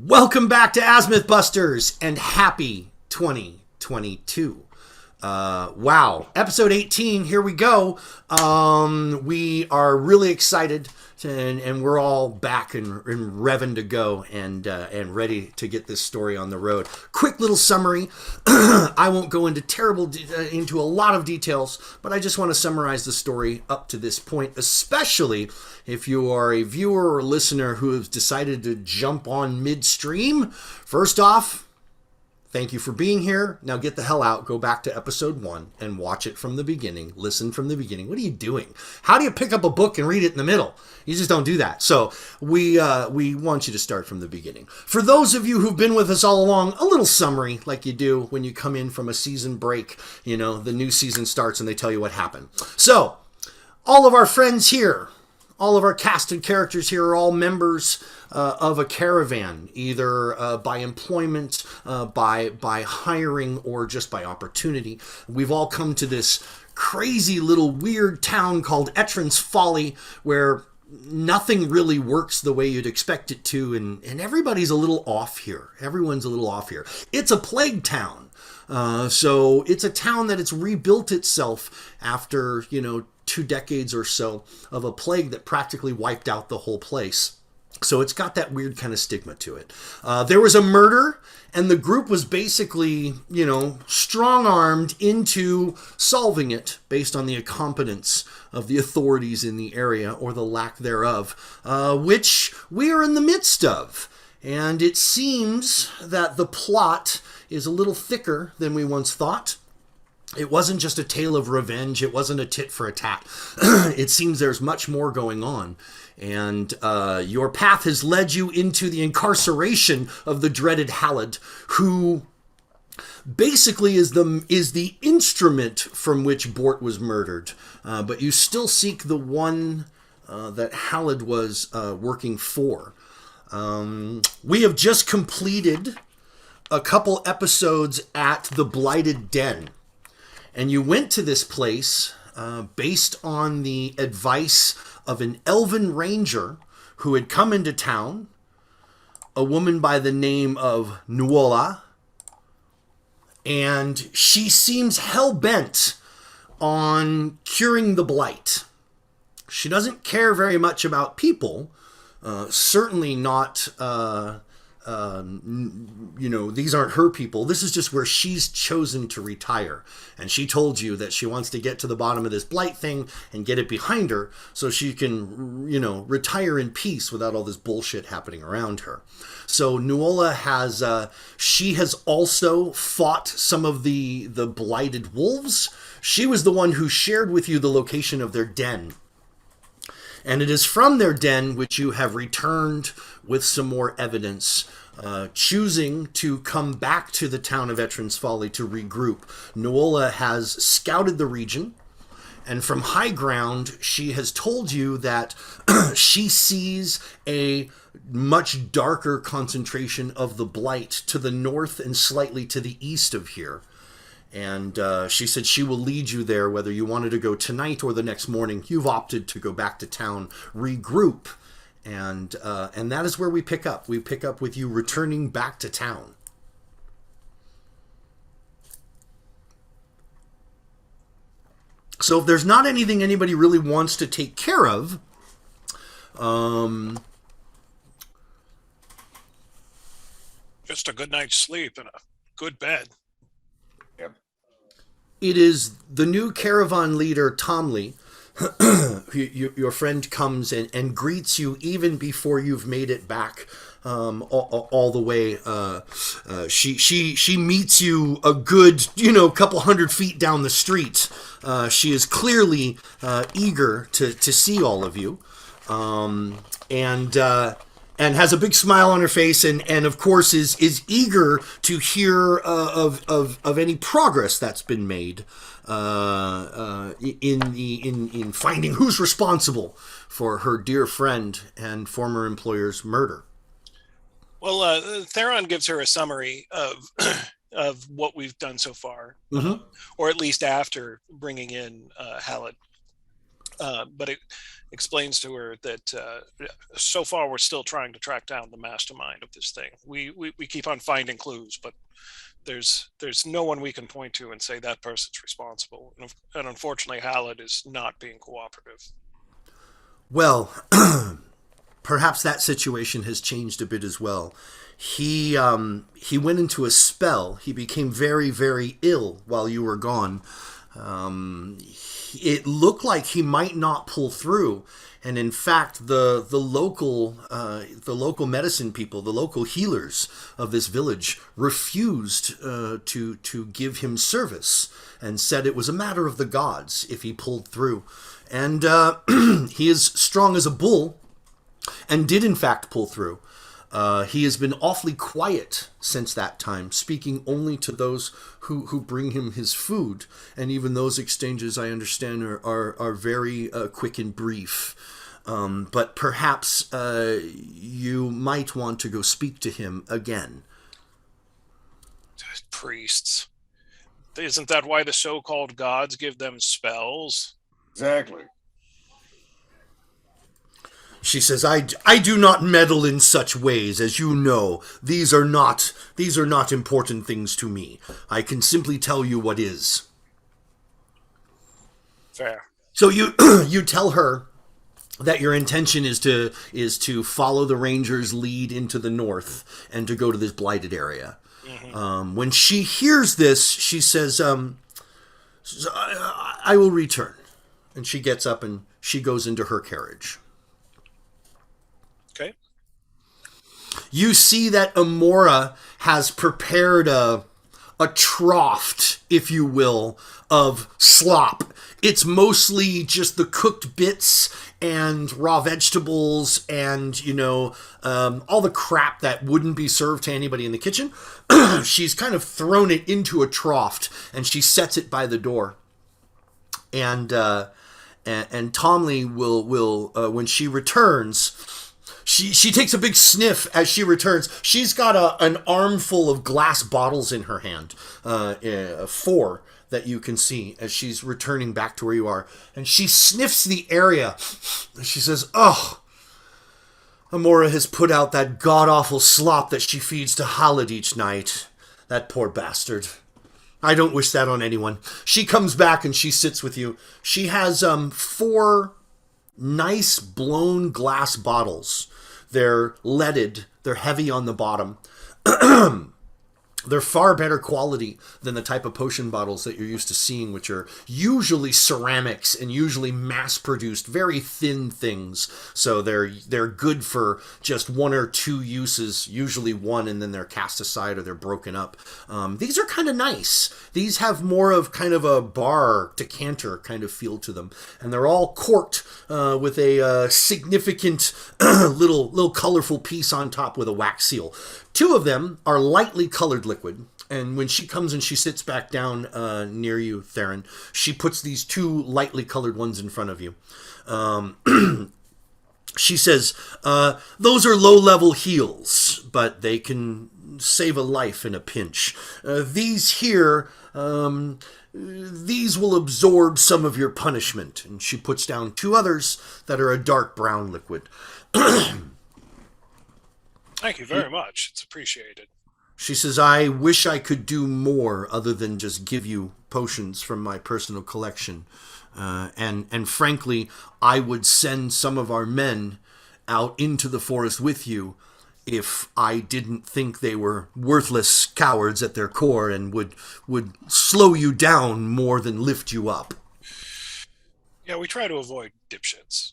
Welcome back to Azmyth Busters and happy 2022. Wow, episode 18, here we go. We are really excited and we're all back and revving to go and ready to get this story on the road. Quick little summary. I won't go into a lot of details, but I just want to summarize the story up to this point, especially if you are a viewer or listener who has decided to jump on midstream. First off, thank you for being here. Now get the hell out. Go back to episode 1 and watch it from the beginning. Listen from the beginning. What are you doing? How do you pick up a book and read it in the middle? You just don't do that. So we want you to start from the beginning. For those of you who've been with us all along, a little summary like you do when you come in from a season break. You know, the new season starts and they tell you what happened. So all of our friends here, all of our cast and characters here are all members of a caravan, either by employment, by hiring, or just by opportunity. We've all come to this crazy little weird town called Etrin's Folly, where nothing really works the way you'd expect it to, and everybody's a little off here. Everyone's a little off here. It's a plague town. So it's a town that it's rebuilt itself after, 2 decades or so of a plague that practically wiped out the whole place. So it's got that weird kind of stigma to it. There was a murder, and the group was basically, strong-armed into solving it based on the incompetence of the authorities in the area, or the lack thereof, which we are in the midst of. And it seems that the plot is a little thicker than we once thought. It wasn't just a tale of revenge. It wasn't a tit for a tat. It seems there's much more going on. And your path has led you into the incarceration of the dreaded Halid, who basically is the instrument from which Bort was murdered. But you still seek the one that Halid was working for. We have just completed a couple episodes at the Blighted Den. And you went to this place based on the advice of an elven ranger who had come into town, a woman by the name of Nuola, and she seems hell-bent on curing the blight. She doesn't care very much about people, certainly not... these aren't her people. This is just where she's chosen to retire. And she told you that she wants to get to the bottom of this blight thing and get it behind her so she can, retire in peace without all this bullshit happening around her. So Nuola she has also fought some of the blighted wolves. She was the one who shared with you the location of their den. And it is from their den which you have returned with some more evidence, choosing to come back to the town of Etrin's Folly to regroup. Nuola has scouted the region, and from high ground, she has told you that she sees a much darker concentration of the blight to the north and slightly to the east of here. And she said she will lead you there, whether you wanted to go tonight or the next morning. You've opted to go back to town, regroup, and that is where we pick up. We pick up with you returning back to town. So if there's not anything anybody really wants to take care of, just a good night's sleep and a good bed. It is the new caravan leader, Tomley. Your friend comes and greets you even before you've made it back all the way. She meets you a good, couple 100 feet down the street. She is clearly eager to see all of you. And has a big smile on her face, and of course is eager to hear of any progress that's been made in finding who's responsible for her dear friend and former employer's murder. Well, Theron gives her a summary of what we've done so far, or at least after bringing in Halid. but it explains to her that so far we're still trying to track down the mastermind of this thing. We keep on finding clues, but there's no one we can point to and say that person's responsible. And unfortunately, Hallett is not being cooperative. Well, perhaps that situation has changed a bit as well. He went into a spell. He became very, very ill while you were gone. It looked like he might not pull through, and in fact, the local medicine people, the local healers of this village, refused to give him service and said it was a matter of the gods if he pulled through. And he is strong as a bull, and did in fact pull through. He has been awfully quiet since that time, speaking only to those who bring him his food. And even those exchanges, I understand, are very quick and brief. But perhaps you might want to go speak to him again. Priests. Isn't that why the so-called gods give them spells? Exactly. She says, I do not meddle in such ways, as you know. These are not important things to me. I can simply tell you what is. Fair. So you you tell her that your intention is to follow the Rangers' lead into the north and to go to this blighted area. Mm-hmm. When she hears this, she says, I will return. And she gets up and she goes into her carriage. Okay. You see that Amora has prepared a trough, if you will, of slop. It's mostly just the cooked bits and raw vegetables and, all the crap that wouldn't be served to anybody in the kitchen. She's kind of thrown it into a trough and she sets it by the door. And Tomley will when she returns, she takes a big sniff as she returns. She's got an armful of glass bottles in her hand, 4 that you can see as she's returning back to where you are. And she sniffs the area. She says, "Oh, Amora has put out that god-awful slop that she feeds to Hallett each night. That poor bastard. I don't wish that on anyone." She comes back and she sits with you. She has 4 nice blown glass bottles. They're leaded. They're heavy on the bottom. They're far better quality than the type of potion bottles that you're used to seeing, which are usually ceramics and usually mass-produced, very thin things. So they're good for just 1 or 2 uses, usually 1, and then they're cast aside or they're broken up. These are kind of nice. These have more of kind of a bar decanter kind of feel to them. And they're all corked with a significant little colorful piece on top with a wax seal. 2 of them are lightly colored liquid, and when she comes and she sits back down near you, Theron, she puts these 2 lightly colored ones in front of you. She says, those are low-level heals, but they can save a life in a pinch. These here, these will absorb some of your punishment. And she puts down 2 others that are a dark brown liquid. Thank you very much. It's appreciated. She says, I wish I could do more other than just give you potions from my personal collection. And frankly, I would send some of our men out into the forest with you if I didn't think they were worthless cowards at their core and would slow you down more than lift you up. Yeah, we try to avoid dipshits.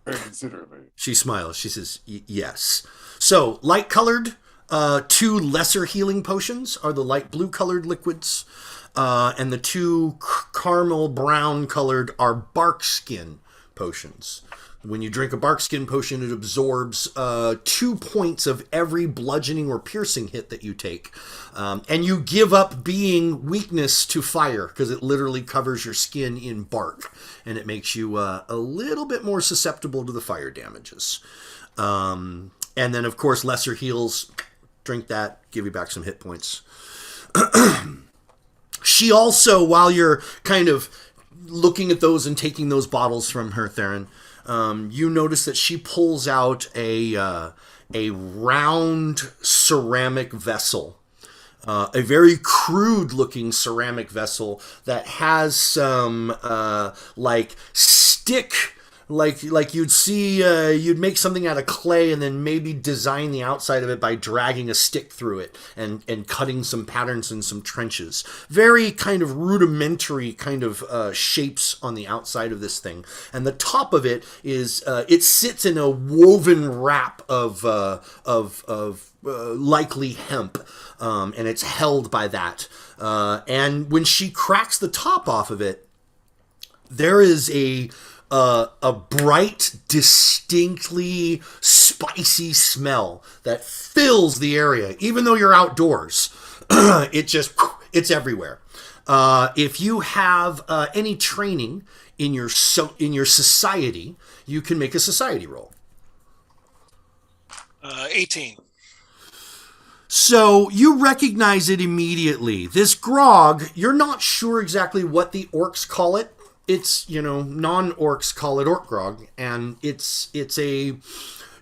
Very considerately. She smiles. She says, yes. So, light-colored, 2 lesser healing potions are the light blue-colored liquids, and the 2 caramel brown-colored are bark skin potions. When you drink a bark skin potion, it absorbs 2 points of every bludgeoning or piercing hit that you take. And you give up being weakness to fire, because it literally covers your skin in bark. And it makes you a little bit more susceptible to the fire damages. And then, of course, lesser heals. Drink that, give you back some hit points. She also, while you're kind of looking at those and taking those bottles from her, Theron, you notice that she pulls out a round ceramic vessel. A very crude-looking ceramic vessel that has some stick, like you'd see. You'd make something out of clay and then maybe design the outside of it by dragging a stick through it and cutting some patterns in some trenches. Very kind of rudimentary kind of shapes on the outside of this thing, and the top of it is it sits in a woven wrap of likely hemp, and it's held by that. And when she cracks the top off of it, there is a bright, distinctly spicy smell that fills the area. Even though you're outdoors, it's everywhere. If you have any training in your society, you can make a society roll. 18. So you recognize it immediately. This grog, you're not sure exactly what the orcs call it. It's, non-orcs call it orc grog, and it's a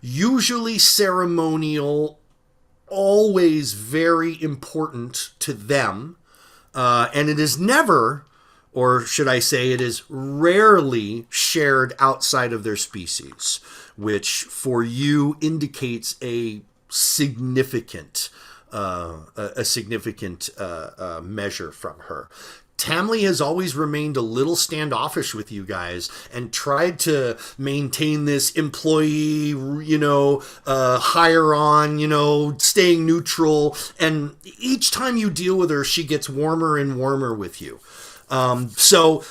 usually ceremonial, always very important to them, and it is never, or should I say it is rarely shared outside of their species, which for you indicates a significant measure from her. Tamley has always remained a little standoffish with you guys and tried to maintain this employee, hire on, staying neutral. And each time you deal with her, she gets warmer and warmer with you. So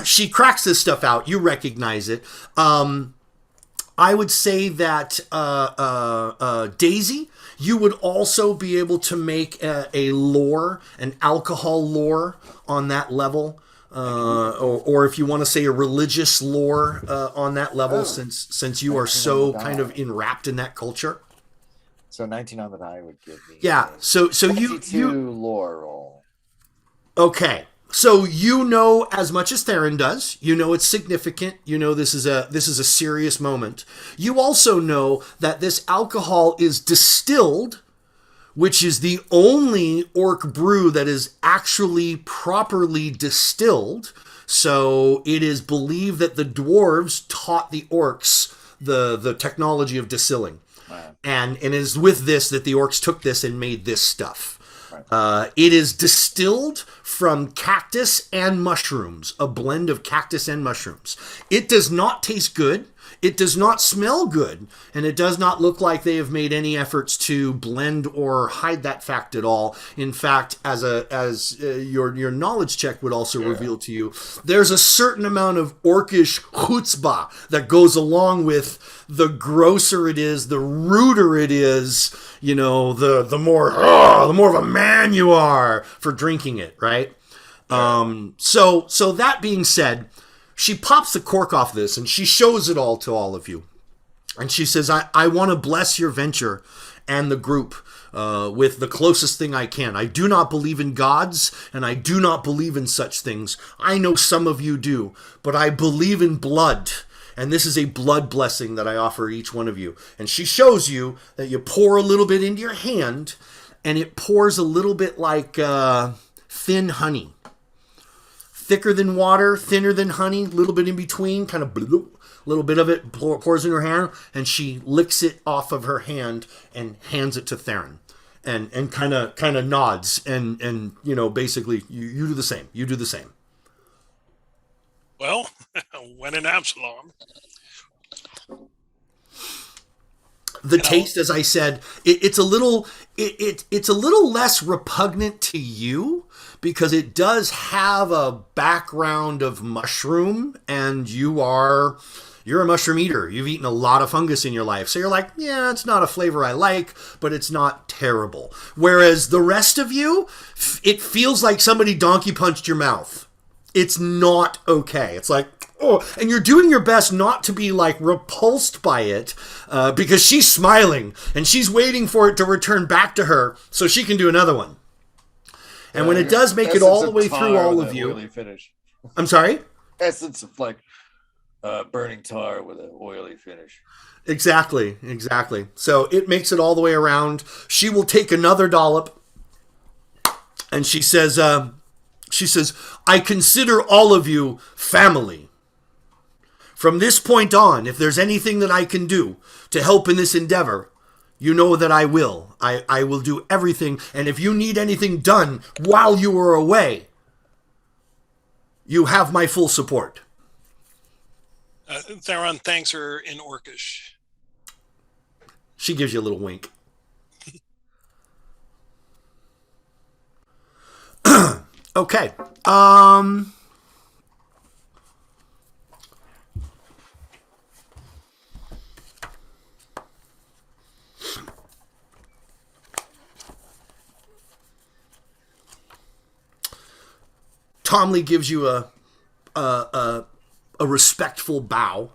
she cracks this stuff out. You recognize it. I would say that Daisy, you would also be able to make a lore, an alcohol lore on that level, or if you want to say a religious lore on that level, since you are so kind of enwrapped in that culture. So 19 on the die would give me. Yeah. So you lore roll. Okay. So you know as much as Theron does. You know it's significant. You know this is a serious moment. You also know that this alcohol is distilled, which is the only orc brew that is actually properly distilled. So it is believed that the dwarves taught the orcs the technology of distilling. Right. And it is with this that the orcs took this and made this stuff. It is distilled from cactus and mushrooms, a blend of cactus and mushrooms. It does not taste good. It does not smell good, and it does not look like they have made any efforts to blend or hide that fact at all. In fact, as your knowledge check would also reveal to you, there's a certain amount of orcish chutzpah that goes along with the grosser it is, the ruder it is, the more of a man you are for drinking it, right? So that being said, she pops the cork off this and she shows it all to all of you. And she says, I want to bless your venture and the group with the closest thing I can. I do not believe in gods and I do not believe in such things. I know some of you do, but I believe in blood. And this is a blood blessing that I offer each one of you. And she shows you that you pour a little bit into your hand and it pours a little bit like thin honey. Thicker than water, thinner than honey, a little bit in between, kind of bloop, a little bit of it pours in her hand, and she licks it off of her hand and hands it to Theron, and kind of nods, and basically you do the same. You do the same. Well, when in Absalom. The taste, as I said, it's a little less repugnant to you because it does have a background of mushroom, and you're a mushroom eater. You've eaten a lot of fungus in your life, so you're like, yeah, it's not a flavor I like, but it's not terrible. Whereas the rest of you, it feels like somebody donkey punched your mouth. It's not okay. It's like, oh, and you're doing your best not to be like repulsed by it because she's smiling and she's waiting for it to return back to her so she can do another one. And when it does make it all the way through all of you, really finish. I'm sorry? essence of like burning tar with an oily finish. Exactly. So it makes it all the way around. She will take another dollop, and she says, I consider all of you family. From this point on, if there's anything that I can do to help in this endeavor, you know that I will. I will do everything, and if you need anything done while you are away, you have my full support. Theron thanks her in Orcish. She gives you a little wink. Okay. Tomley gives you a respectful bow,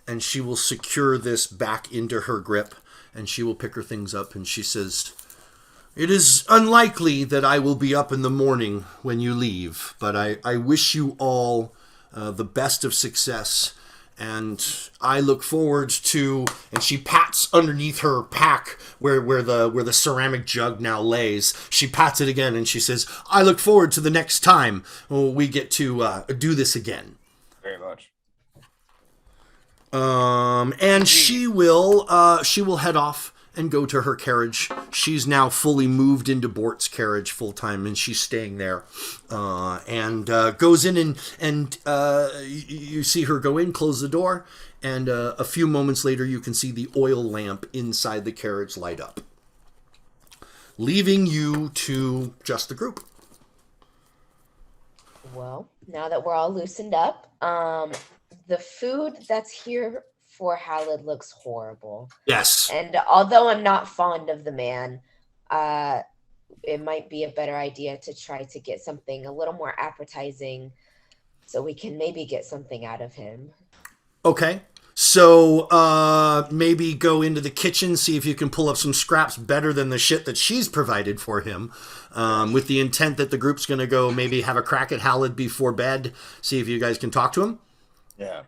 and she will secure this back into her grip, and she will pick her things up, and she says, it is unlikely that I will be up in the morning when you leave, but I wish you all the best of success, and I look forward to, and she pats underneath her pack where the ceramic jug now lays. She pats it again, and she says, I look forward to the next time we get to do this again. Very much. And she will head off and go to her carriage. She's now fully moved into Bort's carriage full time, and she's staying there. And goes in, and you see her go in, close the door, and a few moments later you can see the oil lamp inside the carriage light up, leaving you to just the group. Well, now that we're all loosened up, the food that's here for Halid looks horrible. Yes. And although I'm not fond of the man, it might be a better idea to try to get something a little more appetizing so we can maybe get something out of him. Okay. So maybe go into the kitchen, see if you can pull up some scraps better than the shit that she's provided for him, with the intent that the group's going to go maybe have a crack at Halid before bed, see if you guys can talk to him. Yeah.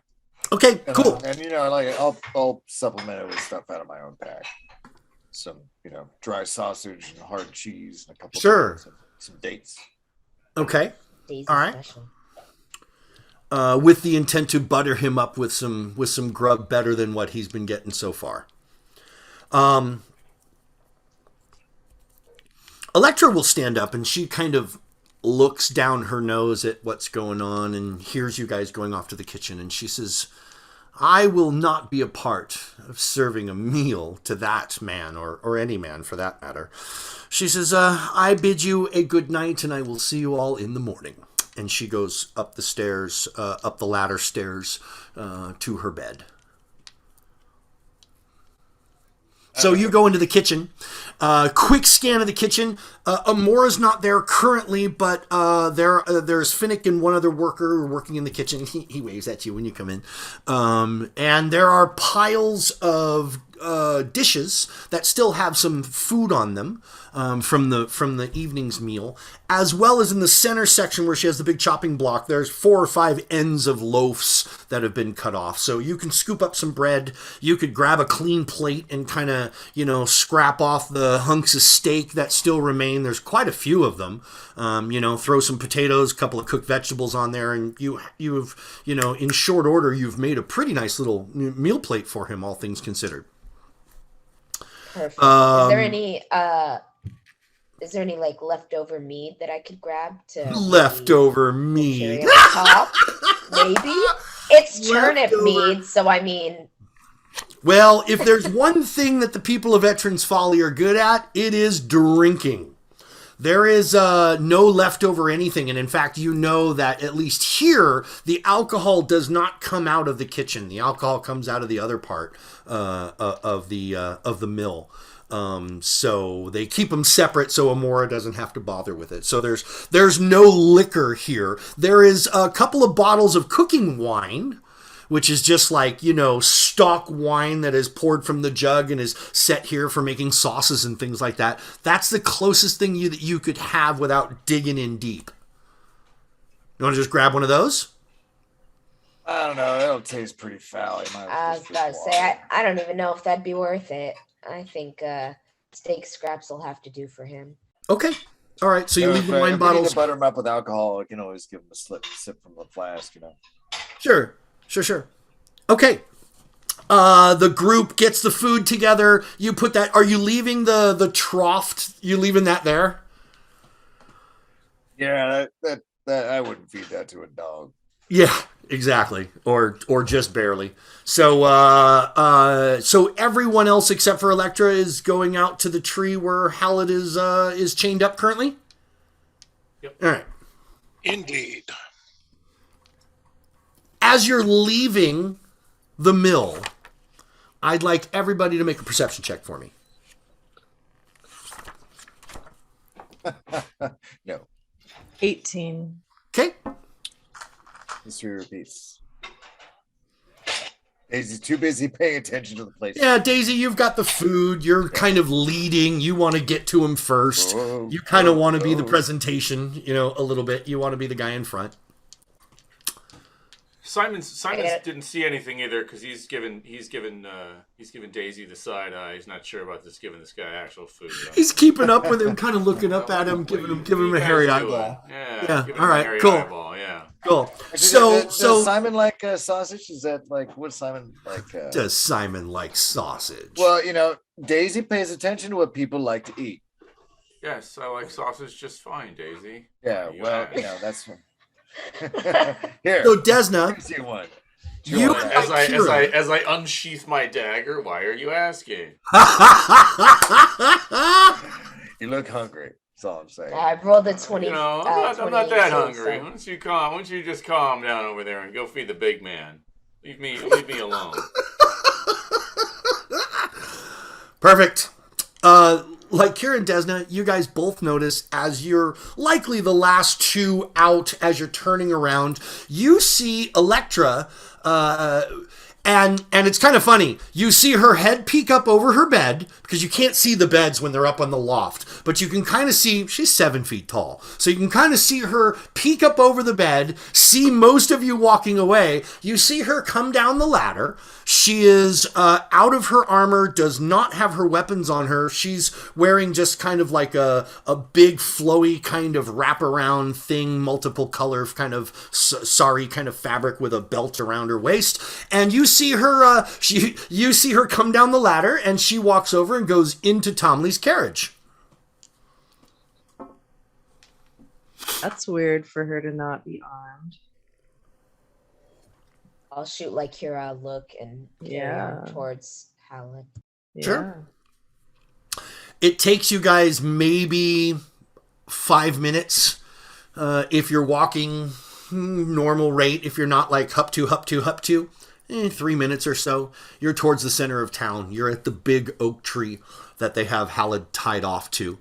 Okay, cool. And like I'll supplement it with stuff out of my own pack. Some, dry sausage and hard cheese and a couple of some dates. Okay. Daisy all right. Special. With the intent to butter him up with some grub better than what he's been getting so far. Electra will stand up, and she kind of looks down her nose at what's going on and hears you guys going off to the kitchen, and she says, I will not be a part of serving a meal to that man, or any man for that matter. She says, I bid you a good night, and I will see you all in the morning. And she goes up the stairs, up the ladder stairs, to her bed. So you go into the kitchen. Quick scan of the kitchen. Amora's not there currently, but there's Finnick and one other worker working in the kitchen. He waves at you when you come in. And there are piles of dishes that still have some food on them from the evening's meal, as well as in the center section where she has the big chopping block. There's 4 or 5 ends of loaves that have been cut off, so you can scoop up some bread. You could grab a clean plate and kind of scrap off the hunks of steak that still remain. There's quite a few of them. Throw some potatoes, a couple of cooked vegetables on there, and you've in short order you've made a pretty nice little meal plate for him, all things considered. Perfect. Is there any like leftover meat that I could grab to leftover meat? Top? Maybe it's turnip meat, so I mean. Well, if there's one thing that the people of Veterans Folly are good at, it is drinking. There is no leftover anything, and in fact, that at least here, the alcohol does not come out of the kitchen. The alcohol comes out of the other part of the mill. So they keep them separate so Amora doesn't have to bother with it. So there's no liquor here. There is a couple of bottles of cooking wine, which is just like, stock wine that is poured from the jug and is set here for making sauces and things like that. That's the closest thing that you could have without digging in deep. You want to just grab one of those? I don't know. That'll taste pretty foul. I was about to say, I don't even know if that'd be worth it. I think steak scraps will have to do for him. Okay. All right. So you leave the wine if bottles. Need to butter them up with alcohol. I can always give them a sip from the flask. Sure. Okay. The group gets the food together. You put that. Are you leaving the trough? You leaving that there? Yeah, that I wouldn't feed that to a dog. Yeah, exactly. Or just barely. So so everyone else except for Electra is going out to the tree where Hallett is chained up currently? Yep. All right. Indeed. As you're leaving the mill, I'd like everybody to make a perception check for me. No. 18. Okay. History repeats. Daisy's too busy paying attention to the place. Yeah, Daisy, you've got the food. You're kind of leading. You want to get to him first. You kind of want to be the presentation, a little bit. You want to be the guy in front. Simon didn't see anything either because he's given Daisy the side eye. He's not sure about giving this guy actual food. He's keeping up with him, kind of looking up at him, giving him a hairy eyeball. Yeah. All right. Cool. Eyeball, yeah. Cool. Does Simon like sausage? Is that what's Simon like? Does Simon like sausage? Well, Daisy pays attention to what people like to eat. Yes, I like sausage just fine, Daisy. Yeah. Well, that's. Here. So Desna, as I unsheath my dagger, why are you asking? You look hungry. That's all I'm saying. I rolled a 20. I'm not that hungry. Why don't you just calm down over there and go feed the big man? Leave me alone. Perfect. Like Kira and Desna, you guys both notice as you're likely the last two out as you're turning around, you see Electra, and it's kind of funny. You see her head peek up over her bed, because you can't see the beds when they're up on the loft, but you can kind of see, she's 7 feet tall, so you can kind of see her peek up over the bed, see most of you walking away. You see her come down the ladder. She is out of her armor, does not have her weapons on her. She's wearing just kind of like a big flowy kind of wraparound thing, multiple color kind of sari kind of fabric with a belt around her waist. And you see her you see her come down the ladder, and she walks over and goes into Tomley's carriage. That's weird for her to not be armed. I'll shoot like Kira a look and carry on towards Hallett. Sure. It takes you guys maybe 5 minutes if you're walking normal rate. If you're not like hup to, 3 minutes or so. You're towards the center of town. You're at the big oak tree that they have Hallett tied off to.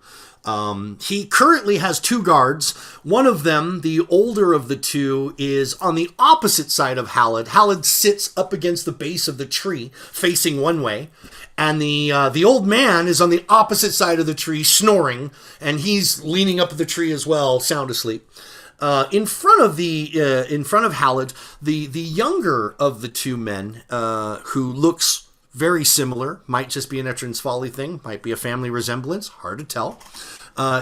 He currently has 2 guards. One of them, the older of the 2, is on the opposite side of Hallett. Hallett sits up against the base of the tree, facing one way, and the old man is on the opposite side of the tree, snoring, and he's leaning up at the tree as well, sound asleep. In front of Hallett, the younger of the 2 men, who looks very similar, might just be an Etrin's Folly thing, might be a family resemblance, hard to tell.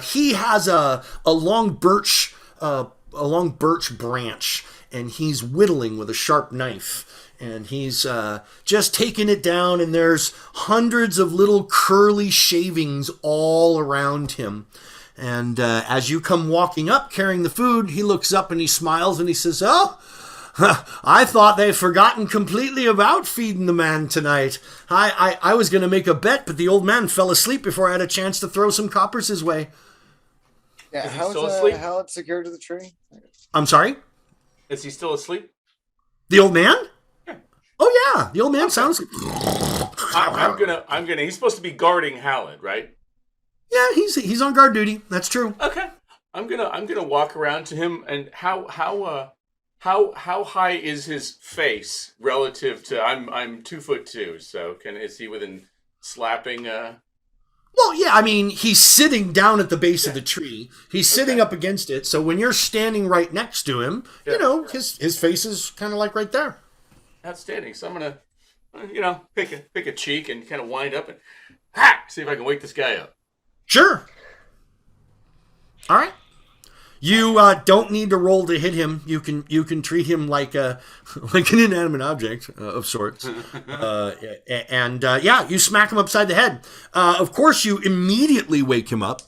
He has a long birch branch, and he's whittling with a sharp knife, and he's just taking it down, and there's hundreds of little curly shavings all around him. And as you come walking up carrying the food, he looks up and he smiles and he says, "Oh, I thought they'd forgotten completely about feeding the man tonight. I was going to make a bet, but the old man fell asleep before I had a chance to throw some coppers his way." Yeah, Is he still asleep? How it's secured to the tree? I'm sorry? Is he still asleep? The old man? Yeah. Oh, yeah. The old man sounds... I'm gonna. He's supposed to be guarding Hallett, right? Yeah, he's on guard duty. That's true. Okay. I'm gonna walk around to him, and how high is his face relative to? I'm 2'2", so is he within slapping Well, yeah, I mean, he's sitting down at the base of the tree. He's sitting up against it. So when you're standing right next to him, you know, his face is kind of like right there. Outstanding. So I'm gonna, pick a cheek and kind of wind up and see if I can wake this guy up. Sure. All right. You don't need to roll to hit him. You can treat him like an inanimate object of sorts, and you smack him upside the head. Of course, you immediately wake him up.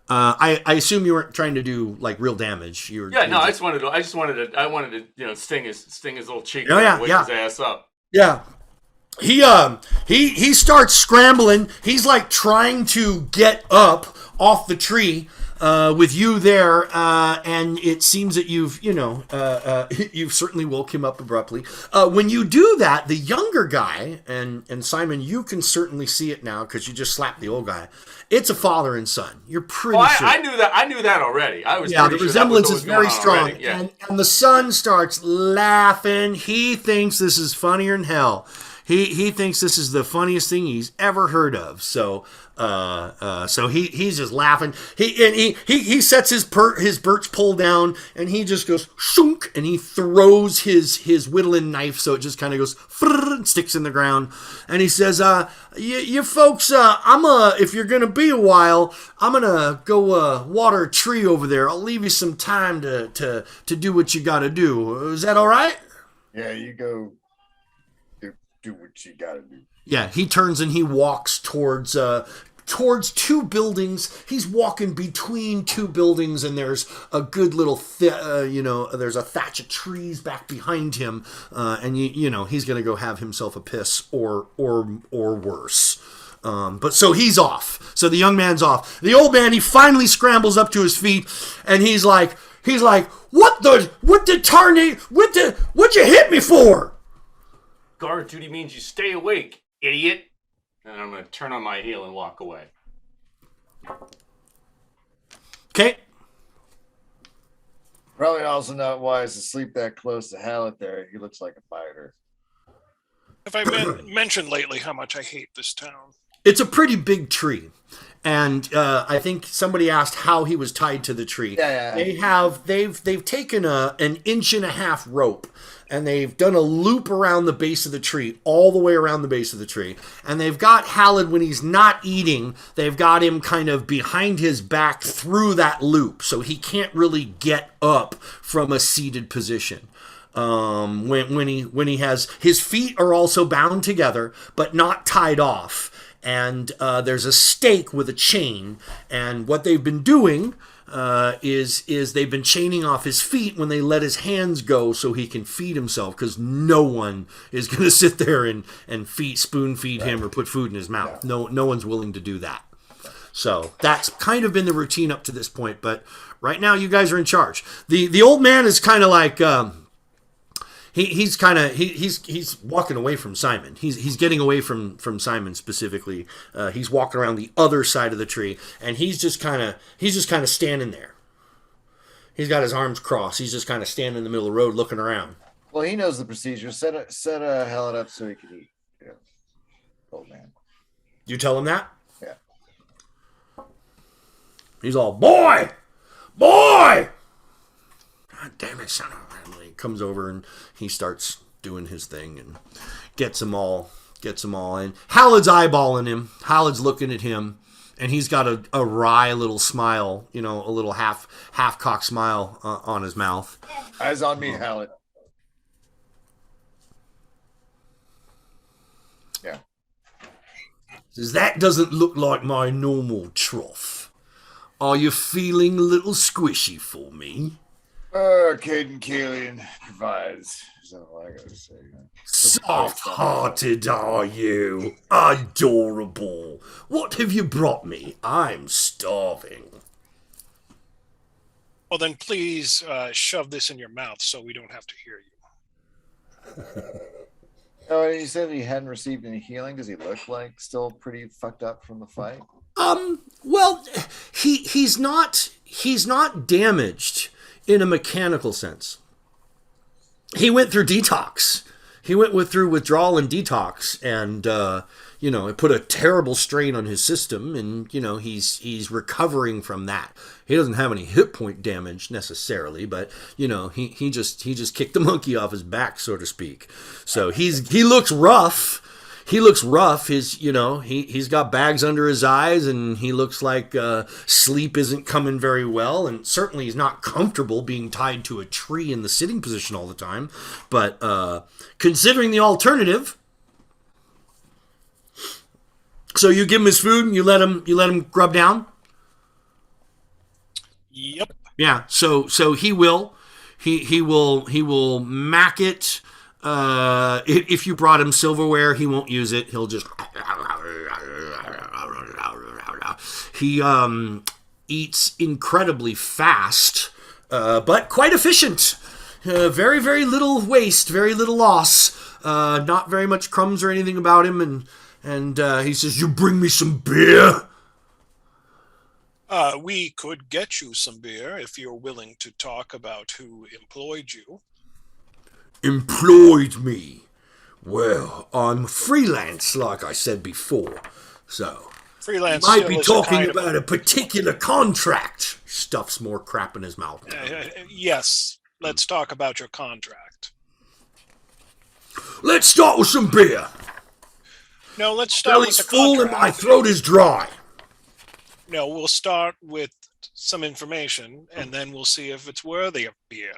I assume you weren't trying to do like real damage. I wanted to sting his little cheek and wake his ass up. Yeah. He starts scrambling. He's like trying to get up off the tree with you there, and it seems that you've certainly woke him up abruptly. When you do that, the younger guy, and Simon, you can certainly see it now because you just slapped the old guy. It's a father and son. You're pretty sure. I knew that already. The resemblance is very strong. Yeah. And the son starts laughing. He thinks this is funnier than hell. He thinks this is the funniest thing he's ever heard of. So he's just laughing. He sets his birch pole down and he just goes shunk and he throws his whittling knife so it just kind of goes and sticks in the ground. And he says, "You folks, if you're gonna be a while, I'm gonna go water a tree over there. I'll leave you some time to do what you got to do. Is that all right?" Yeah, you go. Do what you gotta do. Yeah, he turns and he walks towards two buildings. He's walking between two buildings, and there's a good little, there's a thatch of trees back behind him, and he's gonna go have himself a piss or worse. But so he's off. So the young man's off. The old man, he finally scrambles up to his feet, and he's like, what'd you hit me for? Guard duty means you stay awake, idiot. And I'm going to turn on my heel and walk away. Okay. Probably also not wise to sleep that close to Hallett there. He looks like a fighter. Have I mentioned lately how much I hate this town? It's a pretty big tree. And I think somebody asked how he was tied to the tree. Yeah. They've taken an 1.5 inch rope and they've done a loop around the base of the tree, all the way around the base of the tree. And they've got Hallett when he's not eating, they've got him kind of behind his back through that loop, so he can't really get up from a seated position. When he has his feet are also bound together, but not tied off. And there's a stake with a chain, and what they've been doing is they've been chaining off his feet when they let his hands go so he can feed himself, because no one is going to sit there and spoon feed him or put food in his mouth. No one's willing to do that. So that's kind of been the routine up to this point, but right now you guys are in charge. The old man is kind of like he's walking away from Simon. He's getting away from Simon specifically. He's walking around the other side of the tree, and he's just kind of standing there. He's got his arms crossed. He's just kind of standing in the middle of the road, looking around. Well, he knows the procedure. Set Hallett up so he can eat. Yeah, old man. You tell him that? Yeah. He's all, boy. God damn it, son of a man. He comes over and he starts doing his thing and gets them all in. Hallett's eyeballing him. Hallett's looking at him, and he's got a wry little smile, a little half-cocked smile on his mouth. Eyes on me, Hallett. Yeah. Says, that doesn't look like my normal trough. Are you feeling a little squishy for me? Caden Kalian provides. Is that all I gotta say? Soft-hearted, are you? Adorable. What have you brought me? I'm starving. Well, then please shove this in your mouth so we don't have to hear you. Oh, he said he hadn't received any healing. Does he look like still pretty fucked up from the fight? Well, he's not damaged in a mechanical sense. He went through detox. He went through withdrawal and detox, and it put a terrible strain on his system, and he's recovering from that. He doesn't have any hit point damage necessarily, but he just kicked the monkey off his back, so to speak. So he looks rough. He looks rough. He's got bags under his eyes, and he looks like sleep isn't coming very well, and certainly he's not comfortable being tied to a tree in the sitting position all the time. But considering the alternative, so you give him his food and you let him grub down. Yep. Yeah. So he will mack it. If you brought him silverware, he won't use it. He'll just he eats incredibly fast, but quite efficient. Very, very little waste, very little loss. Not very much crumbs or anything about him, and he says, "You bring me some beer." We could get you some beer if you're willing to talk about who employed you. Employed me? Well, I'm freelance, like I said before. So, Freelance might still be is talking about a particular contract. Stuffs more crap in his mouth. Yes, let's talk about your contract. Let's start with some beer. No, let's start Belly's with the full contract. and my throat is dry. No, we'll start with some information, and then we'll see if it's worthy of beer.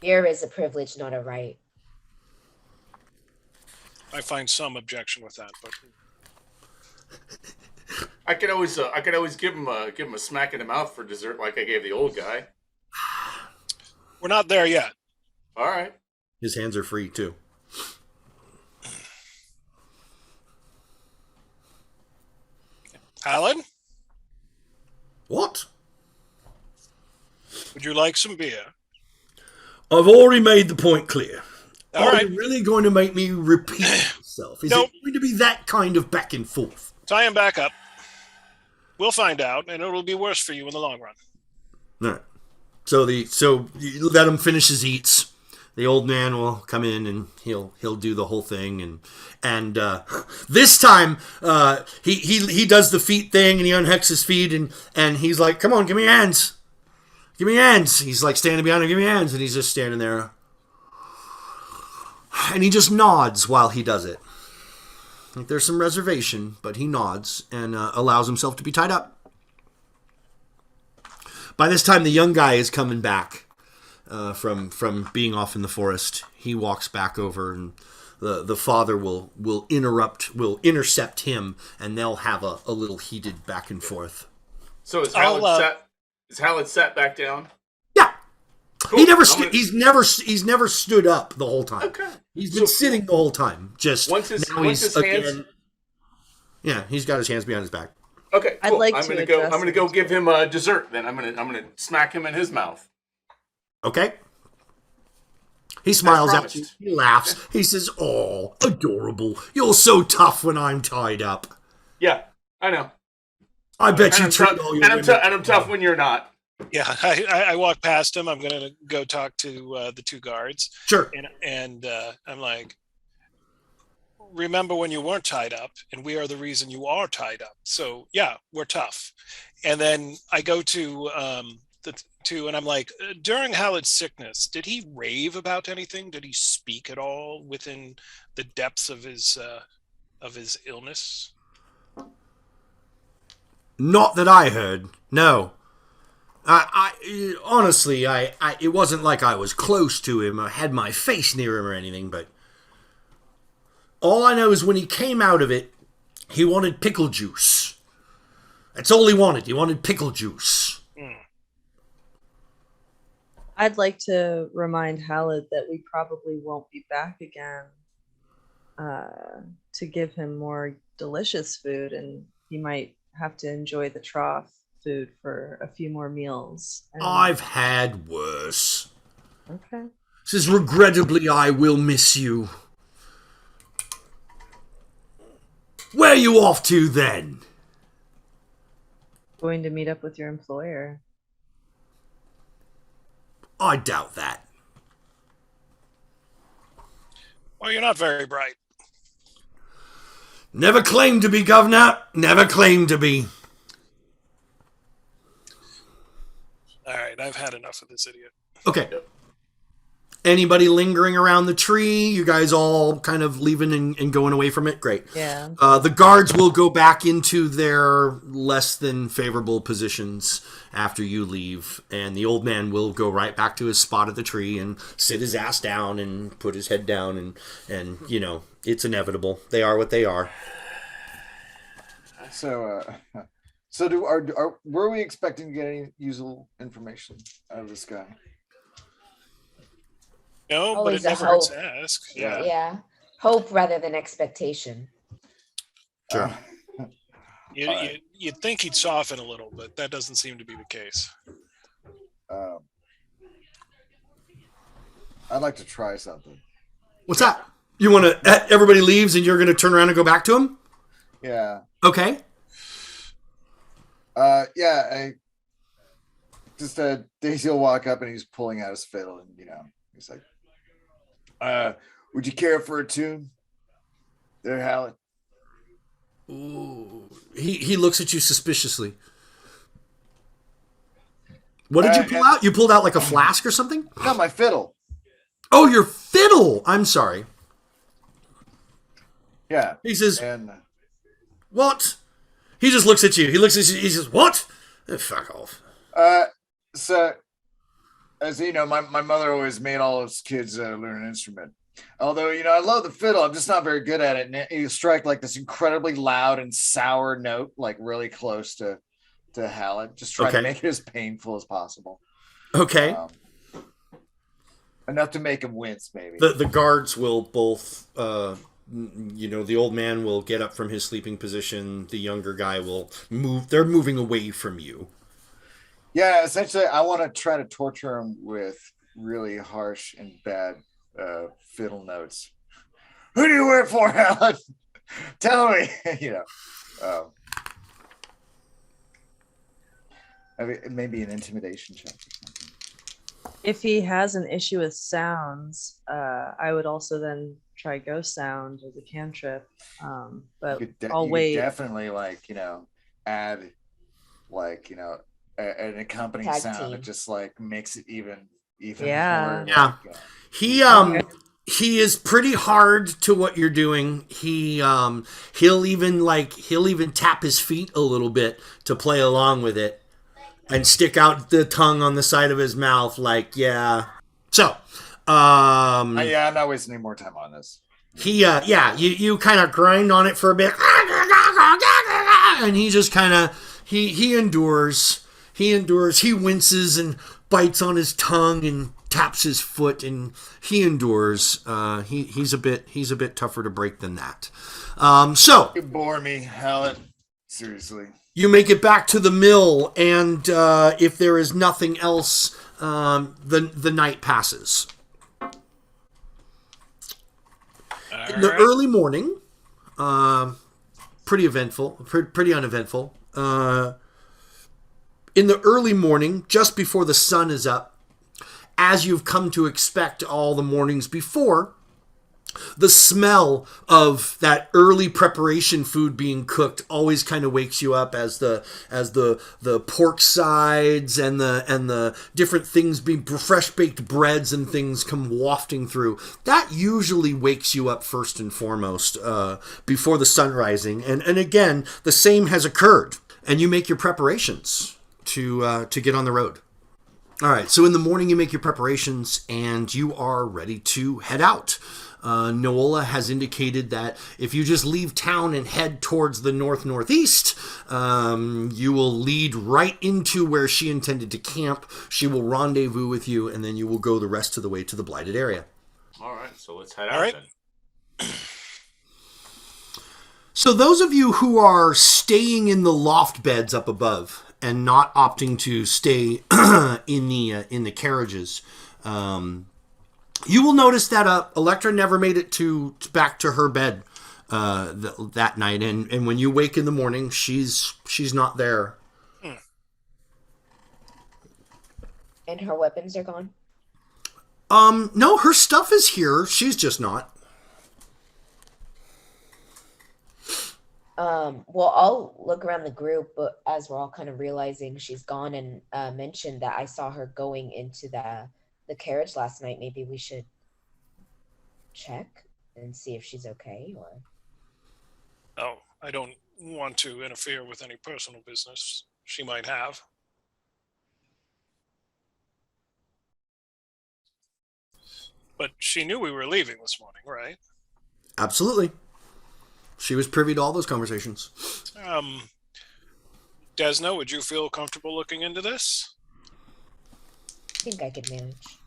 Beer is a privilege, not a right. I find some objection with that, but I could always give him a smack in the mouth for dessert, like I gave the old guy. we're not there yet. All right. His hands are free, too. Alan, What? would you like some beer? I've already made the point clear. All Are right. you really going to make me repeat myself? Is Nope. it going to be that kind of back and forth? Tie him back up. We'll find out, and it'll be worse for you in the long run. All right. So you let him finish his eats. The old man will come in and he'll do the whole thing, and this time he does the feet thing, and he unhooks his feet, and he's like, "Come on, give me your hands, give me your hands." He's like standing behind him, "Give me your hands," and he's just standing there, and he just nods while he does it. Like there's some reservation, but he nods and allows himself to be tied up. By this time, the young guy is coming back. From being off in the forest, he walks back over, and the father will intercept him, and they'll have a little heated back and forth. So is Hallett sat back down? Yeah, Cool. he's never stood up the whole time. Okay. He's been sitting the whole time. Just Once his hands. Yeah, he's got his hands behind his back. Okay, cool. I'd like I'm to gonna go. address I'm gonna go give him a dessert. Then I'm gonna smack him in his mouth. Okay. He smiles at promised. you. He laughs. He says, "Oh, adorable! You're so tough when I'm tied up. Yeah, I know. I bet you And treat all your I'm women." tough when you're not. Yeah, I walk past him. I'm gonna go talk to the two guards, Sure. and I'm like, remember when you weren't tied up, and we are the reason you are tied up. So yeah, we're tough. And then I go to and I'm like, during Hallett's sickness, did he rave about anything? Did he speak at all within the depths of his illness? Not that I heard. No. I honestly, it wasn't like I was close to him. I had my face near him or anything, but all I know is when he came out of it, he wanted pickle juice. That's all he wanted. He wanted pickle juice. I'd like to remind Hallett that we probably won't be back again to give him more delicious food, and he might have to enjoy the trough food for a few more meals. And... I've had worse. Okay. Says, regrettably, I will miss you. Where are you off to then? Going to meet up with your employer. I doubt that. Well, you're not very bright. Never claimed to be, governor. Never claimed to be. All right, I've had enough of this idiot. Okay. Anybody lingering around the tree? You guys all kind of leaving and going away from it? Great. Yeah. The guards will go back into their less than favorable positions after you leave, and the old man will go right back to his spot at the tree and sit his ass down and put his head down, and you know, it's inevitable. They are what they are. So were we expecting to get any useful information out of this guy? No, Always but it a never hurts hope. to ask. Yeah. Hope rather than expectation. Sure. You'd think he'd soften a little, but that doesn't seem to be the case. I'd like to try something. What's that? You want to? Everybody leaves, and you're going to turn around and go back to him? Yeah. Okay. Daisy will walk up and he's pulling out his fiddle, and he's like, would you care for a tune there, Howlett? Ooh. He looks at you suspiciously. What did you pull out? You pulled out like a flask or something? No, my fiddle. Oh, your fiddle. I'm sorry. Yeah. He says, and what? He just looks at you. He looks at you. He says, what? Fuck off. So, as you know, my mother always made all those kids learn an instrument. Although, I love the fiddle, I'm just not very good at it. And you strike like this incredibly loud and sour note, like really close to Hallett. Just try to make it as painful as possible. Okay. Enough to make him wince, maybe. The guards will both, the old man will get up from his sleeping position. The younger guy will move. They're moving away from you. Yeah, essentially, I want to try to torture him with really harsh and bad fiddle notes. Who do you work for, Helen? Tell me. Maybe an intimidation check. If he has an issue with sounds, I would also then try ghost sound as a cantrip. But I'll wait. Definitely, add, an accompanying Tag sound team. that just makes it even Yeah. more. Yeah. He is pretty hard to what you're doing. He'll even tap his feet a little bit to play along with it and stick out the tongue on the side of his mouth yeah. So, I'm not wasting any more time on this. You kind of grind on it for a bit and he just kind of he endures. He winces and bites on his tongue and taps his foot, and he endures. He's a bit tougher to break than that. So You bore me, Hallett. Seriously. you make it back to the mill, and if there is nothing else, the night passes. In the early morning, pretty eventful, pretty uneventful. In the early morning, just before the sun is up, as you've come to expect all the mornings before, the smell of that early preparation food being cooked always kind of wakes you up as the pork sides and the different things being fresh baked breads and things come wafting through. That usually wakes you up first and foremost before the sun rising. And again, the same has occurred, and you make your preparations to get on the road. All right, so in the morning you make your preparations and you are ready to head out. Noola has indicated that if you just leave town and head towards the northeast, you will lead right into where she intended to camp. She will rendezvous with you, and then you will go the rest of the way to the blighted area. All right, so let's head out then. So those of you who are staying in the loft beds up above and not opting to stay in the carriages, you will notice that Electra never made it back to her bed that night, and when you wake in the morning, she's not there. And her weapons are gone. No, her stuff is here. She's just not. Well, I'll look around the group, but as we're all kind of realizing she's gone, and mentioned that I saw her going into the carriage last night. Maybe we should check and see if she's okay, or... Oh, I don't want to interfere with any personal business she might have. But she knew we were leaving this morning, right? Absolutely. She was privy to all those conversations. Desna, would you feel comfortable looking into this? I think I could manage.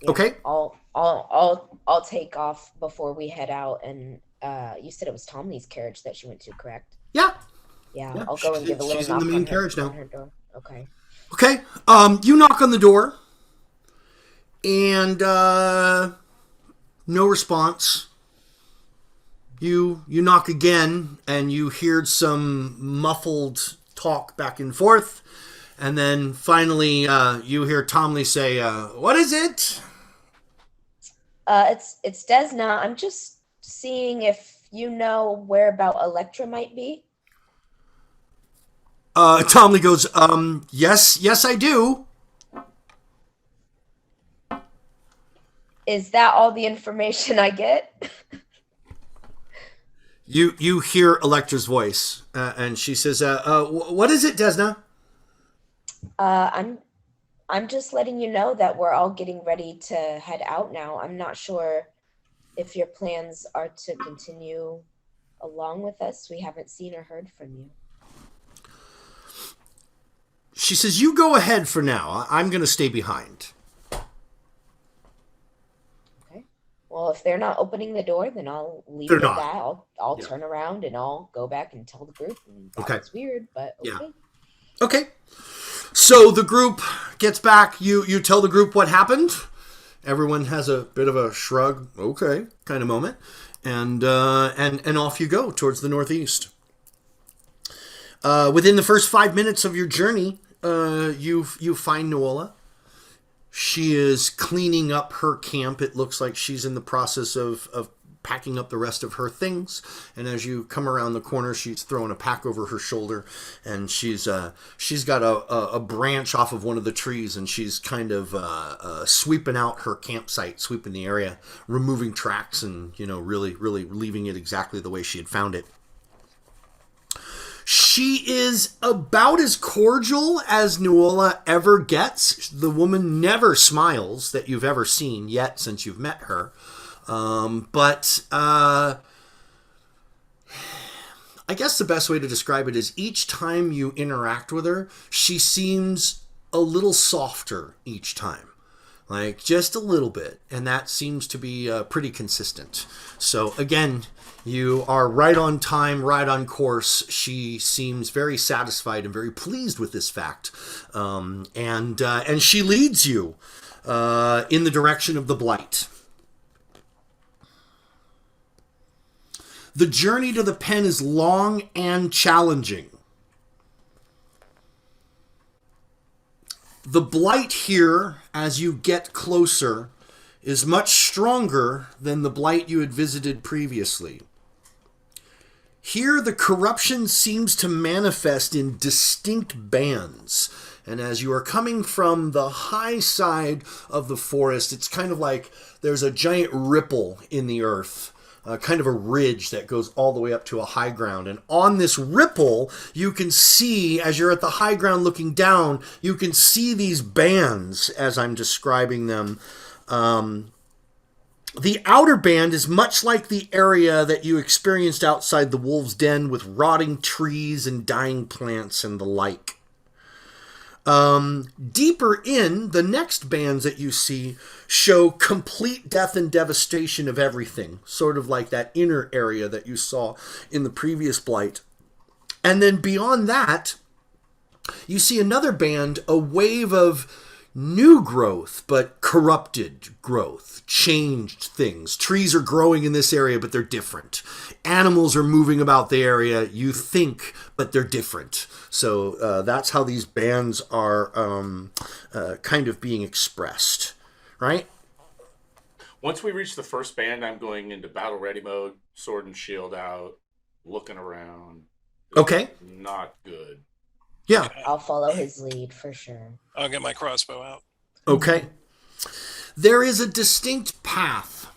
Okay. I'll take off before we head out, and you said it was Tomley's carriage that she went to, correct? Yeah. Yeah, I'll go and give a little she's in knock the main on carriage now. her door. Okay. Okay. You knock on the door, and no response. You knock again, and you hear some muffled talk back and forth, and then finally you hear Tomley say, "What is it?" It's Desna. I'm just seeing if you know where about Electra might be. Tomley goes, yes, I do. Is that all the information I get? You hear Electra's voice, and she says, what is it, Desna? I'm just letting you know that we're all getting ready to head out now. I'm not sure if your plans are to continue along with us. We haven't seen or heard from you. She says, you go ahead for now. I'm going to stay behind. Okay. Well, if they're not opening the door, then I'll leave They're it not. at that. I'll turn around and I'll go back and tell the group. And that's weird, but okay. Yeah. Okay. So the group gets back. You tell the group what happened. Everyone has a bit of a shrug, okay, kind of moment. And off you go towards the northeast. Within the first 5 minutes of your journey, you find Nuala. She is cleaning up her camp. It looks like she's in the process of packing up the rest of her things. And as you come around the corner, she's throwing a pack over her shoulder, and she's got a branch off of one of the trees, and she's kind of sweeping out her campsite, sweeping the area, removing tracks, and really leaving it exactly the way she had found it. She is about as cordial as Nuala ever gets. The woman never smiles that you've ever seen yet since you've met her. But I guess the best way to describe it is each time you interact with her, she seems a little softer each time. Like just a little bit. And that seems to be pretty consistent. So again, you are right on time, right on course. She seems very satisfied and very pleased with this fact. And she leads you in the direction of the Blight. The journey to the pen is long and challenging. The Blight here, as you get closer, is much stronger than the Blight you had visited previously. Here, the corruption seems to manifest in distinct bands. And as you are coming from the high side of the forest, it's kind of like there's a giant ripple in the earth. Kind of a ridge that goes all the way up to a high ground. And on this ripple, you can see, as you're at the high ground looking down, you can see these bands as I'm describing them. The outer band is much like the area that you experienced outside the wolf's den, with rotting trees and dying plants and the like. Deeper in, the next bands that you see show complete death and devastation of everything, sort of like that inner area that you saw in the previous Blight. And then beyond that, you see another band, a wave of new growth, but corrupted growth, changed things. Trees are growing in this area, but they're different. Animals are moving about the area, you think, but they're different. So that's how these bands are kind of being expressed, right? Once we reach the first band, I'm going into battle ready mode, sword and shield out, looking around. Okay. Not good. Yeah. I'll follow his lead for sure. I'll get my crossbow out. Okay. There is a distinct path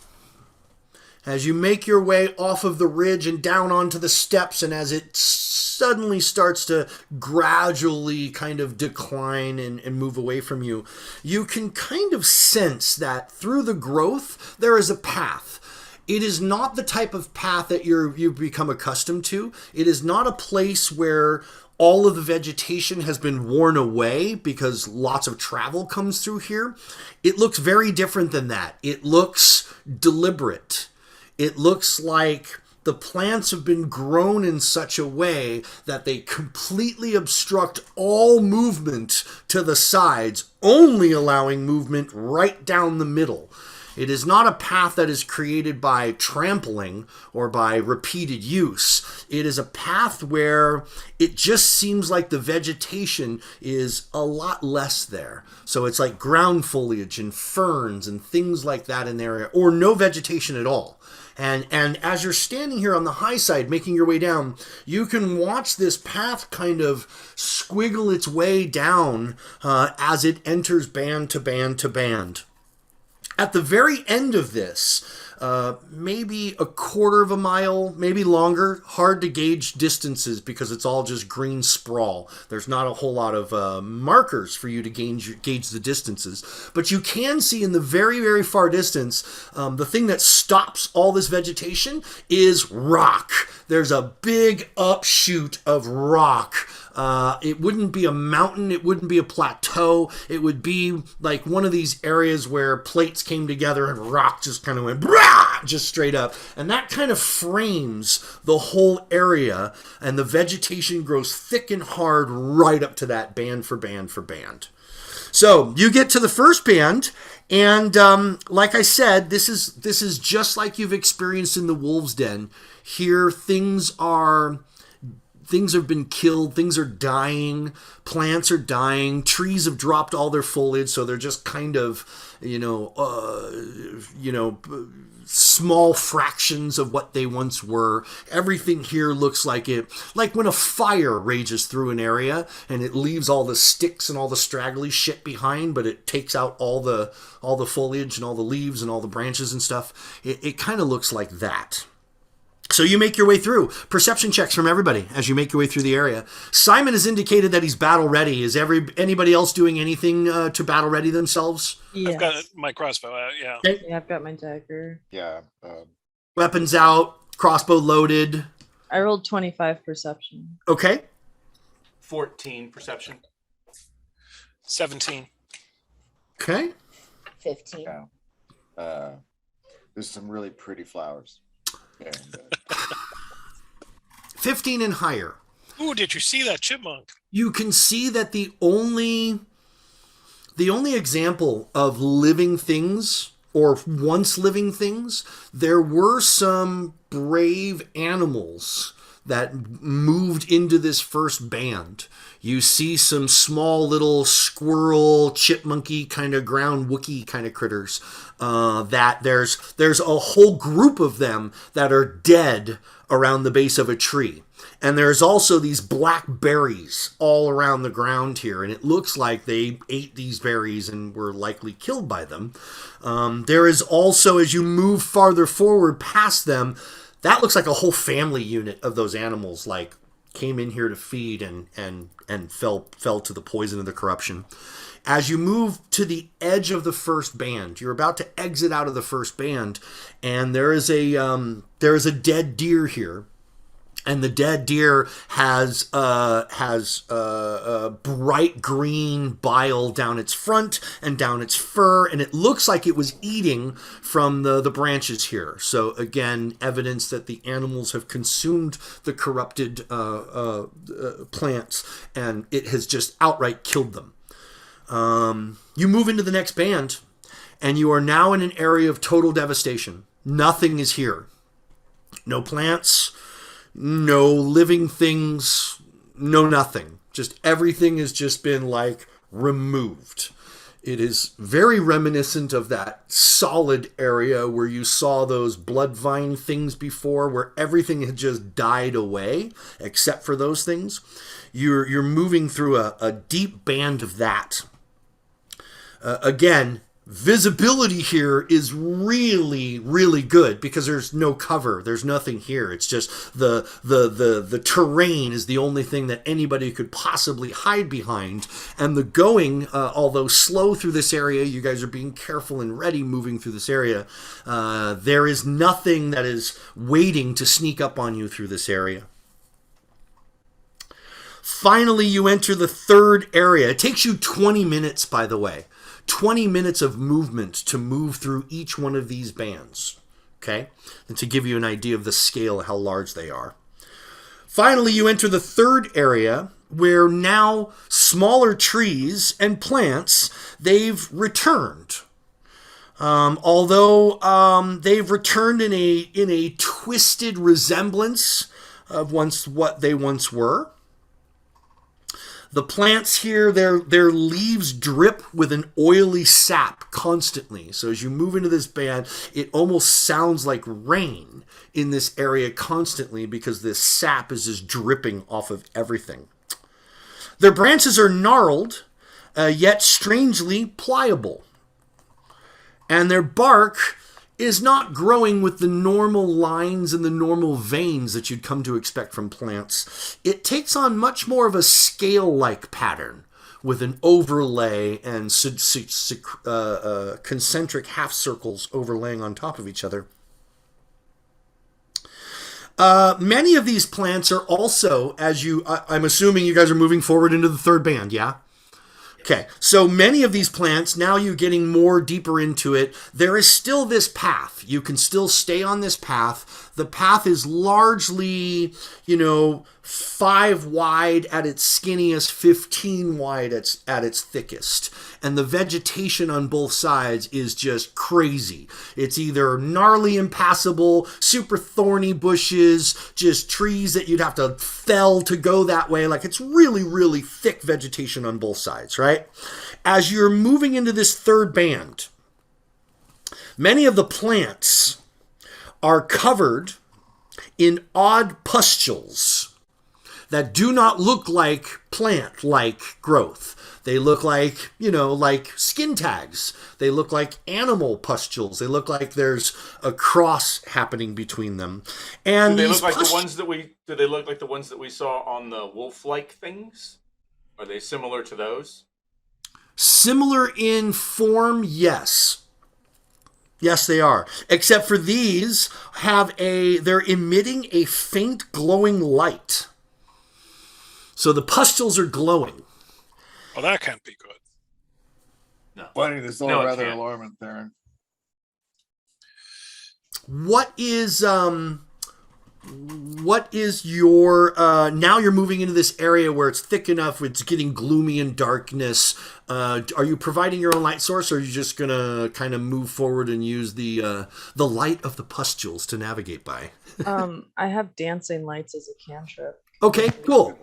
as you make your way off of the ridge and down onto the steps, and as it suddenly starts to gradually kind of decline and move away from you, you can kind of sense that through the growth there is a path. It is not the type of path that you've become accustomed to. It is not a place where all of the vegetation has been worn away because lots of travel comes through here. It looks very different than that. It looks deliberate. It looks like the plants have been grown in such a way that they completely obstruct all movement to the sides, only allowing movement right down the middle. It is not a path that is created by trampling or by repeated use. It is a path where it just seems like the vegetation is a lot less there. So it's like ground foliage and ferns and things like that in the area, or no vegetation at all. And as you're standing here on the high side, making your way down, you can watch this path kind of squiggle its way down as it enters band to band to band. At the very end of this, maybe a quarter of a mile, maybe longer, hard to gauge distances because it's all just green sprawl. There's not a whole lot of markers for you to gauge the distances. But you can see in the very, very far distance, the thing that stops all this vegetation is rock. There's a big upshoot of rock. It wouldn't be a mountain. It wouldn't be a plateau. It would be like one of these areas where plates came together and rock just kind of went just straight up. And that kind of frames the whole area, and the vegetation grows thick and hard right up to that band for band for band. So you get to the first band, and like I said, this is just like you've experienced in the Wolves' Den. Here, things have been killed, things are dying, plants are dying, trees have dropped all their foliage, so they're just kind of, small fractions of what they once were. Everything here looks like when a fire rages through an area and it leaves all the sticks and all the straggly shit behind, but it takes out all the foliage and all the leaves and all the branches and stuff. It kind of looks like that. So you make your way through. Perception checks from everybody as you make your way through the area. Simon has indicated that he's battle ready. Is anybody else doing anything to battle ready themselves? Yes. I've got my crossbow out, yeah. Okay. Yeah, I've got my dagger. Yeah. Weapons out, crossbow loaded. I rolled 25 perception. Okay. 14 perception. 17. Okay. 15. Yeah. There's some really pretty flowers. And, 15 and higher. Ooh, did you see that chipmunk? You can see that the only example of living things, or once living things, there were some brave animals that moved into this first band. You see some small little squirrel, chipmunky kind of ground Wookiee kind of critters. That there's a whole group of them that are dead around the base of a tree. And there's also these black berries all around the ground here, and it looks like they ate these berries and were likely killed by them. There is also, as you move farther forward past them, that looks like a whole family unit of those animals, like came in here to feed and fell to the poison of the corruption. As you move to the edge of the first band, you're about to exit out of the first band, and there is a dead deer here. And the dead deer has bright green bile down its front and down its fur, and it looks like it was eating from the branches here. So again, evidence that the animals have consumed the corrupted plants, and it has just outright killed them. You move into the next band, and you are now in an area of total devastation. Nothing is here. No plants. No living things, no nothing. Just everything has just been like removed. It is very reminiscent of that solid area where you saw those blood vine things before, where everything had just died away except for those things. You're moving through a deep band of that. Again, visibility here is really, really good because there's no cover. There's nothing here. It's just the terrain is the only thing that anybody could possibly hide behind. And the going, although slow through this area, you guys are being careful and ready moving through this area. There is nothing that is waiting to sneak up on you through this area. Finally, you enter the third area. It takes you 20 minutes, by the way. 20 minutes of movement to move through each one of these bands, okay? And to give you an idea of the scale, how large they are. Finally, you enter the third area where now smaller trees and plants, they've returned. Although they've returned in a twisted resemblance of what they once were. The plants here, their leaves drip with an oily sap constantly. So as you move into this band, it almost sounds like rain in this area constantly because this sap is just dripping off of everything. Their branches are gnarled, yet strangely pliable. And their bark is not growing with the normal lines and the normal veins that you'd come to expect from plants. It takes on much more of a scale-like pattern with an overlay and concentric half circles overlaying on top of each other. Many of these plants are also, I'm assuming you guys are moving forward into the third band, yeah? Okay, so many of these plants, now you're getting more deeper into it, there is still this path. You can still stay on this path. The path is largely, 5 wide at its skinniest, 15 wide at its thickest. And the vegetation on both sides is just crazy. It's either gnarly, impassable, super thorny bushes, just trees that you'd have to fell to go that way. Like, it's really, really thick vegetation on both sides, right? As you're moving into this third band, many of the plants are covered in odd pustules that do not look like plant-like growth. They look like, like skin tags. They look like animal pustules. They look like there's a cross happening between them. And do they look like the ones that we saw on the wolf-like things? Are they similar to those? Similar in form, yes. Yes, they are. Except for these they're emitting a faint glowing light. So the pustules are glowing. Well, that can't be good. No. Funny, this is all rather alarming, Theron. What is your now you're moving into this area where it's thick enough, it's getting gloomy and darkness. Are you providing your own light source, or are you just gonna kind of move forward and use the light of the pustules to navigate by? I have dancing lights as a cantrip. Okay, cool.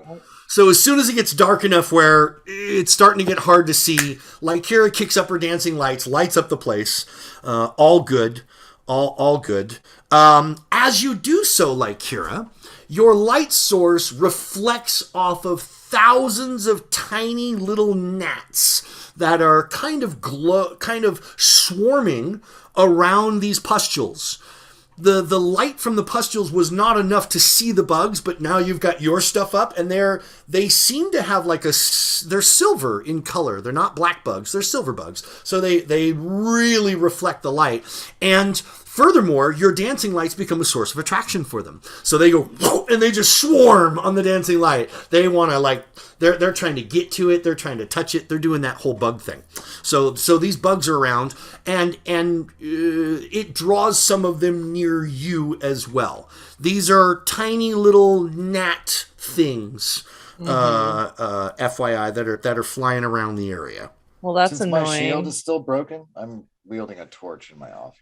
So as soon as it gets dark enough where it's starting to get hard to see, Lycura kicks up her dancing lights, lights up the place. All good. All good. As you do so, Lycura, your light source reflects off of thousands of tiny little gnats that are kind of swarming around these pustules. The light from the pustules was not enough to see the bugs, but now you've got your stuff up, and they seem to have they're silver in color. They're not black bugs, they're silver bugs. So they really reflect the light. And furthermore, your dancing lights become a source of attraction for them. So they go, whoa, and they just swarm on the dancing light. They want to they're trying to get to it. They're trying to touch it. They're doing that whole bug thing. So these bugs are around, and it draws some of them near you as well. These are tiny little gnat things, FYI, that are flying around the area. Well, that's Since annoying. my shield is still broken, I'm wielding a torch in my office.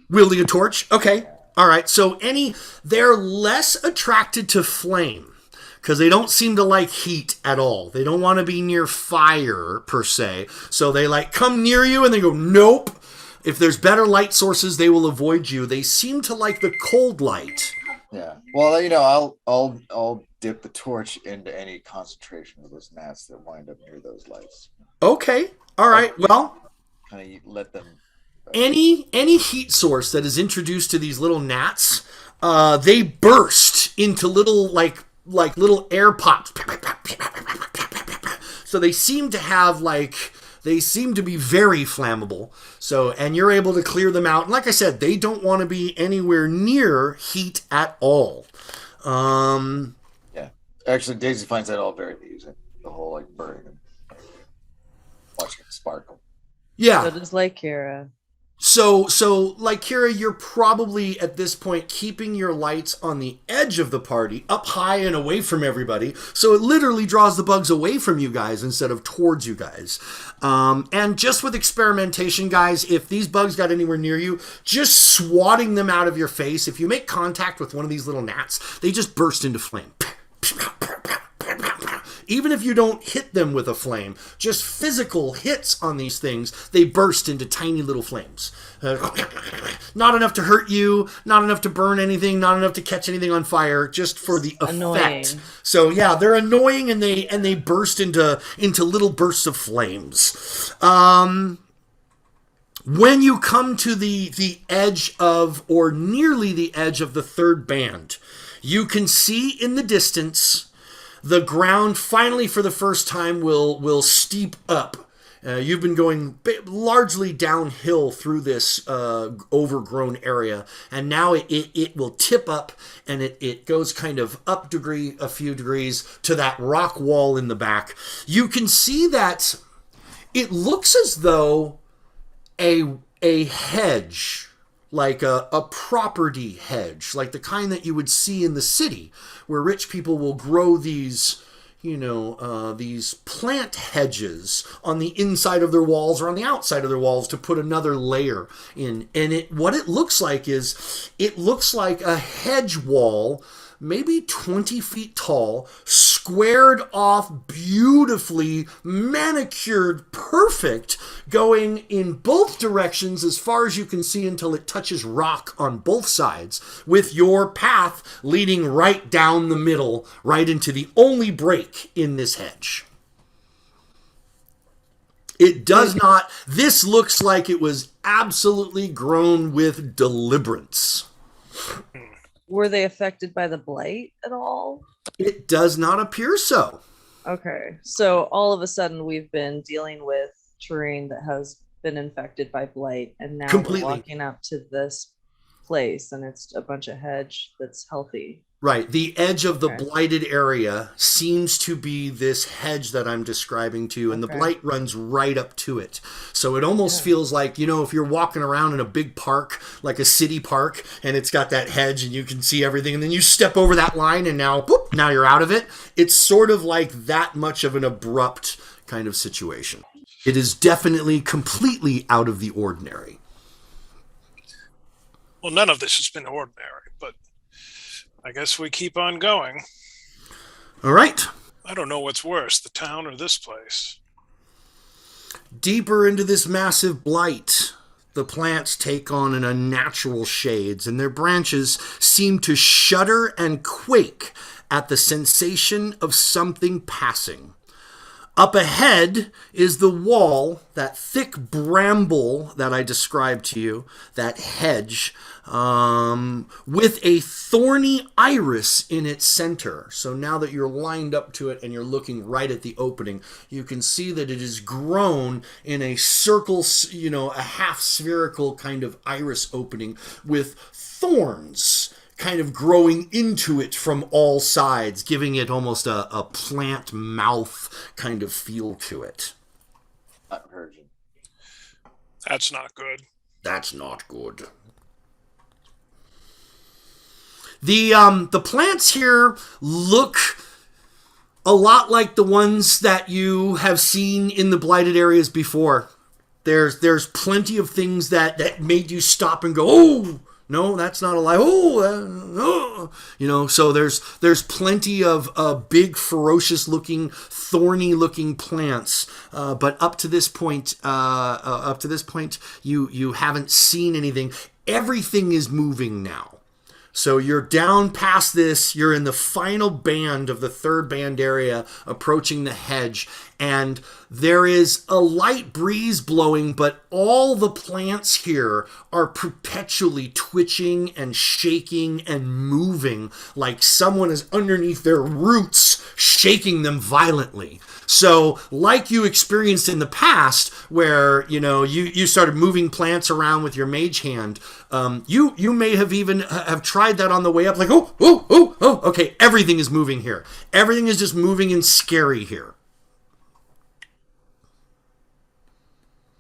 Wielding a torch? Okay. All right. So they're less attracted to flame. because they don't seem to like heat at all. They don't want to be near fire, per se. So they like come near you and they go, nope. If there's better light sources, they will avoid you. They seem to like the cold light. Yeah. Well, you know, I'll dip the torch into any concentration of those gnats that wind up near those lights. Okay. All right. Well, kind of let them. Any heat source that is introduced to these little gnats, they burst into little like little air pops. So they seem to have they seem to be very flammable. So, and you're able to clear them out. And like I said, they don't want to be anywhere near heat at all. Yeah. Actually, Daisy finds that all very amusing. The whole like burning and watching it sparkle. Yeah. So does Kira. So like Kira, you're probably at this point keeping your lights on the edge of the party, up high and away from everybody. So it literally draws the bugs away from you guys instead of towards you guys. And just with experimentation, guys, if these bugs got anywhere near you, just swatting them out of your face. If you make contact with one of these little gnats, they just burst into flame. Even if you don't hit them with a flame, just physical hits on these things, they burst into tiny little flames. Not enough to hurt you, not enough to burn anything, not enough to catch anything on fire, just for the effect. Annoying. So yeah, they're annoying and they burst into little bursts of flames. When you come to the edge of, or nearly the edge of the third band, you can see in the distance the ground finally for the first time will steep up. You've been going largely downhill through this overgrown area, and now it will tip up, and it goes kind of up a few degrees to that rock wall in the back. You can see that it looks as though a hedge, like a property hedge, like the kind that you would see in the city, where rich people will grow these, these plant hedges on the inside of their walls or on the outside of their walls to put another layer in. And what it looks like is, it looks like a hedge wall, maybe 20 feet tall, squared off, beautifully manicured, perfect, going in both directions as far as you can see until it touches rock on both sides, with your path leading right down the middle, right into the only break in this hedge. It does not, this looks like it was absolutely grown with deliberance. Were they affected by the blight at all? It does not appear so. Okay, so all of a sudden we've been dealing with terrain that has been infected by blight, and now Completely. we're walking up to this place and it's a bunch of hedge that's healthy. Right. The edge of the Okay. blighted area seems to be this hedge that I'm describing to you, and the Okay. blight runs right up to it. So it almost feels like, if you're walking around in a big park, like a city park, and it's got that hedge and you can see everything, and then you step over that line and now, boop, now you're out of it. It's sort of like that much of an abrupt kind of situation. It is definitely completely out of the ordinary. Well, none of this has been ordinary, but I guess we keep on going. All right. I don't know what's worse, the town or this place. Deeper into this massive blight, the plants take on an unnatural shades, and their branches seem to shudder and quake at the sensation of something passing. Up ahead is the wall, that thick bramble that I described to you, that hedge, with a thorny iris in its center. So now that you're lined up to it and you're looking right at the opening, you can see that it is grown in a circle, a half spherical kind of iris opening with thorns kind of growing into it from all sides, giving it almost a plant mouth kind of feel to it. Not encouraging. That's not good. That's not good. The plants here look a lot like the ones that you have seen in the blighted areas before. There's plenty of things that made you stop and go, oh, No, that's not alive. Oh, so there's plenty of big, ferocious looking, thorny looking plants. But up to this point, you haven't seen anything. Everything is moving now. So you're down past this, you're in the final band of the third band area, approaching the hedge, and there is a light breeze blowing, but all the plants here are perpetually twitching and shaking and moving like someone is underneath their roots, shaking them violently. So like you experienced in the past where, you started moving plants around with your mage hand, you may have even have tried that on the way up, like, okay, everything is moving here. Everything is just moving and scary here.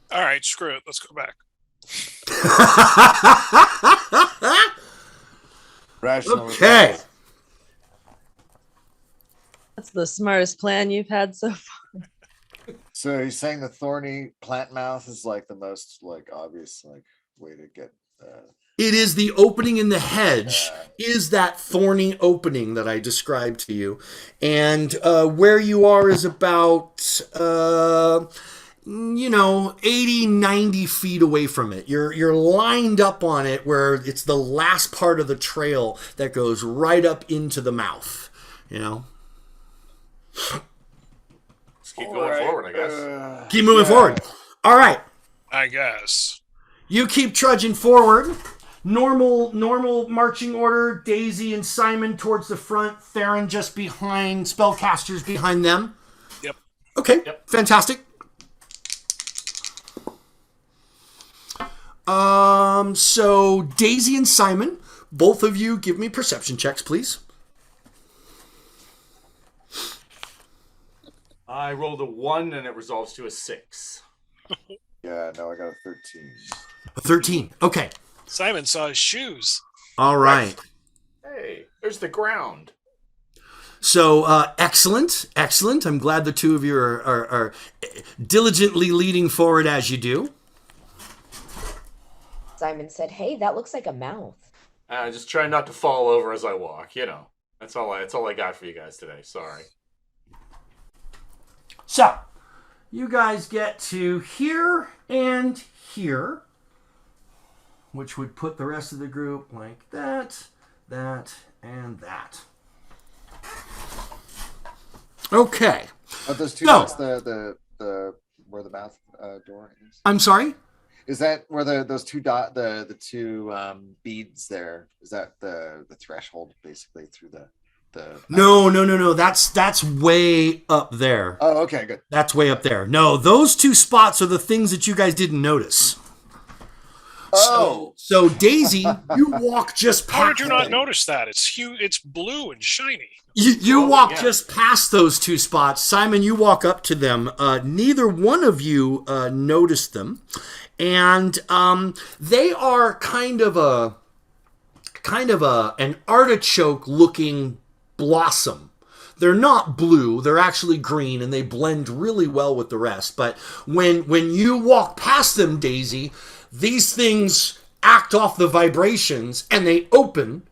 All right, screw it. Let's go back. Rational. Okay. That's the smartest plan you've had so far. So he's saying the thorny plant mouth is like the most obvious way to get. It is the opening in the hedge, is that thorny opening that I described to you. And where you are is about, 80, 90 feet away from it. You're lined up on it where it's the last part of the trail that goes right up into the mouth, Let's keep going forward, I guess. Keep moving forward. All right. I guess. You keep trudging forward. Normal marching order. Daisy and Simon towards the front. Theron just behind. Spellcasters behind them. Yep. Okay. Yep. Fantastic. So Daisy and Simon, both of you give me perception checks, please. I rolled a 1 and it resolves to a 6. Yeah, no, I got a 13. A 13. Okay. Simon saw his shoes. All right. Hey, there's the ground. So, excellent. I'm glad the two of you are diligently leading forward as you do. Simon said, "Hey, that looks like a mouth." Just try not to fall over as I walk, That's all I got for you guys today. Sorry. So, you guys get to here and here, which would put the rest of the group like that, and that. Okay. Are those two No. dots the where the mouth door is? I'm sorry? Is that where those two the two beads there? Is that the threshold basically through the No. That's way up there. Oh, okay, good. That's way up there. No, those two spots are the things that you guys didn't notice. Oh. So Daisy, you walk just past. How did you not notice that? It's huge. It's blue and shiny. You walk just past those two spots. An you walk up to them. Neither one of you noticed them. And they are kind of an artichoke looking blossom. They're not blue, they're actually green, and they blend really well with the rest. But when you walk past them, Daisy, these things act off the vibrations and they open.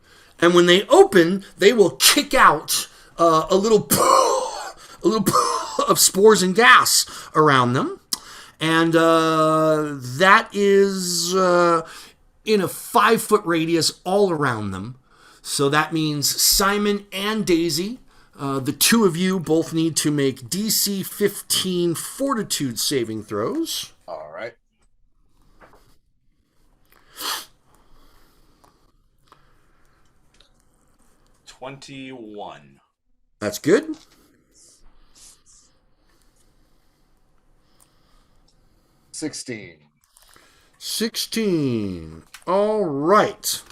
And when they open, they will kick out a little of spores and gas around them. And that is in a 5-foot radius all around them. So that means Simon and Daisy, the two of you both need to make DC 15 fortitude saving throws. All right. $21. That's good. 16. 16. All right.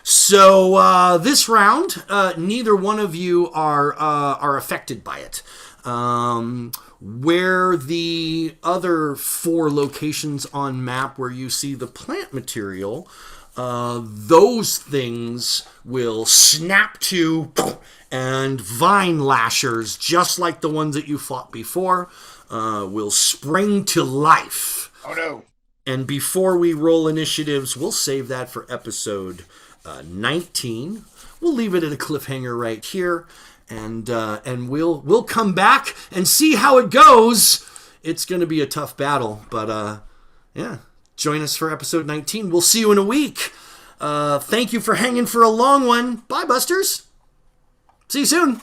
So this round, neither one of you are affected by it. Where the other 4 locations on map where you see the plant material, those things will snap to and vine lashers, just like the ones that you fought before, will spring to life. Oh no. And before we roll initiatives, we'll save that for episode 19. We'll leave it at a cliffhanger right here, and we'll come back and see how it goes. It's going to be a tough battle, but yeah, join us for episode 19. We'll see you in a week. Thank you for hanging for a long one. Bye, Busters. See you soon.